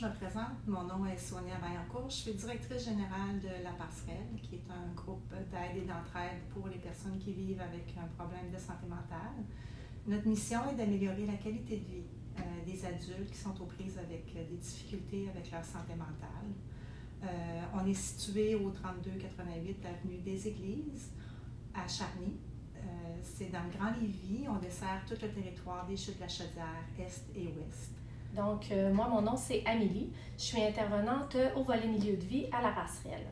je me présente. Mon nom est Sonia Vaillancourt. Je suis directrice générale de La Passerelle, qui est un groupe d'aide et d'entraide pour les personnes qui vivent avec un problème de santé mentale. Notre mission est d'améliorer la qualité de vie des adultes qui sont aux prises avec des difficultés avec leur santé mentale. On est situé au 3288 avenue des Églises, à Charny. C'est dans le Grand Lévis. On dessert tout le territoire des Chutes de la Chaudière, Est et Ouest. Donc, moi, mon nom, c'est Amélie. Je suis intervenante au volet milieu de vie à La Passerelle.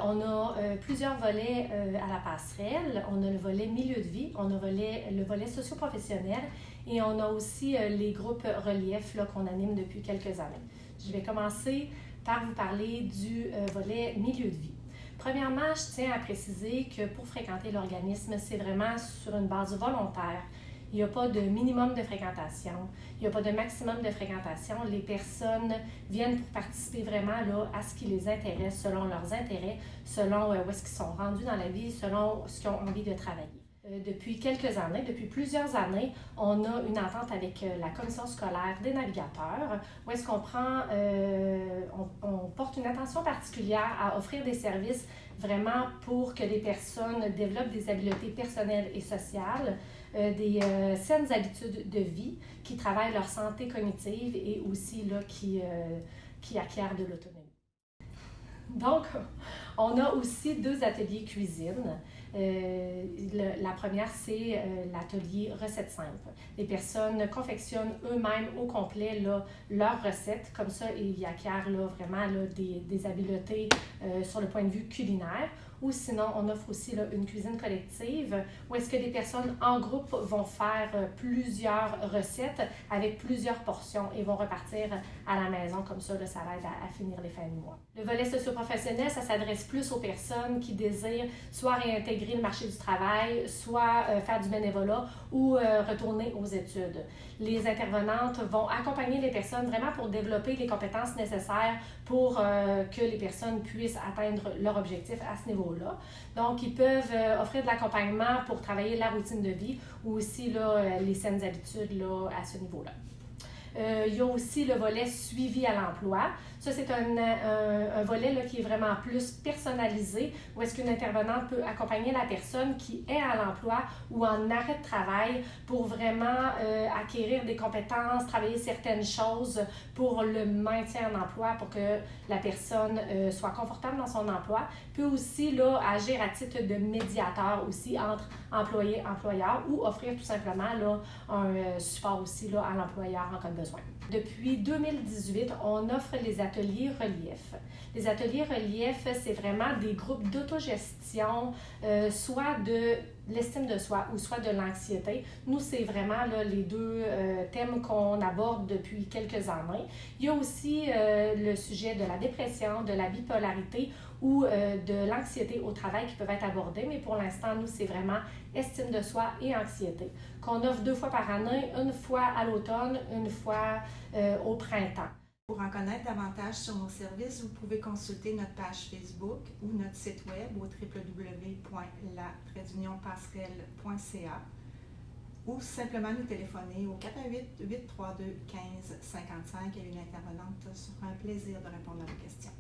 On a plusieurs volets à La Passerelle. On a le volet milieu de vie, on a le volet socio-professionnel et on a aussi les groupes relief qu'on anime depuis quelques années. Je vais commencer par vous parler du volet milieu de vie. Premièrement, je tiens à préciser que pour fréquenter l'organisme, c'est vraiment sur une base volontaire. Il n'y a pas de minimum de fréquentation, il n'y a pas de maximum de fréquentation. Les personnes viennent pour participer vraiment là, à ce qui les intéresse, selon leurs intérêts, selon où est-ce qu'ils sont rendus dans la vie, selon ce qu'ils ont envie de travailler. Depuis quelques années, depuis plusieurs années, on a une entente avec la commission scolaire des navigateurs où est-ce qu'on prend, on porte une attention particulière à offrir des services vraiment pour que les personnes développent des habiletés personnelles et sociales, des saines habitudes de vie, qui travaillent leur santé cognitive et aussi là, qui acquièrent de l'autonomie. Donc, on a aussi 2 ateliers cuisine. La première, c'est l'atelier recettes simples. Les personnes confectionnent eux-mêmes au complet là, leurs recettes. Comme ça, ils acquièrent là, vraiment là, des habiletés sur le point de vue culinaire. Ou sinon, on offre aussi là, une cuisine collective où est-ce que des personnes en groupe vont faire plusieurs recettes avec plusieurs portions et vont repartir à la maison. Comme ça, là, ça aide à finir les fins de mois. Le volet socio-professionnel, ça s'adresse plus aux personnes qui désirent soit réintégrer le marché du travail, soit faire du bénévolat ou retourner aux études. Les intervenantes vont accompagner les personnes vraiment pour développer les compétences nécessaires pour que les personnes puissent atteindre leur objectif à ce niveau-là. Donc, ils peuvent offrir de l'accompagnement pour travailler la routine de vie ou aussi là, les saines habitudes là, à ce niveau-là. Il y a aussi le volet suivi à l'emploi. Ça, c'est un volet là, qui est vraiment plus personnalisé, où est-ce qu'une intervenante peut accompagner la personne qui est à l'emploi ou en arrêt de travail pour vraiment acquérir des compétences, travailler certaines choses pour le maintien en emploi, pour que la personne soit confortable dans son emploi. Peut aussi là, agir à titre de médiateur aussi entre employé et employeur ou offrir tout simplement là, un support aussi là, à l'employeur en cas de besoin. Depuis 2018, on offre les ateliers relief. Les ateliers relief, c'est vraiment des groupes d'autogestion, soit de l'estime de soi ou soit de l'anxiété. Nous, c'est vraiment là, les 2 thèmes qu'on aborde depuis quelques années. Il y a aussi le sujet de la dépression, de la bipolarité ou de l'anxiété au travail qui peuvent être abordés, mais pour l'instant, nous, c'est vraiment estime de soi et anxiété, qu'on offre 2 fois par année, une fois à l'automne, une fois au printemps. Pour en connaître davantage sur nos services, vous pouvez consulter notre page Facebook ou notre site web au www.la-passerelle.ca ou simplement nous téléphoner au 418-832-1555 et une intervenante sera un plaisir de répondre à vos questions.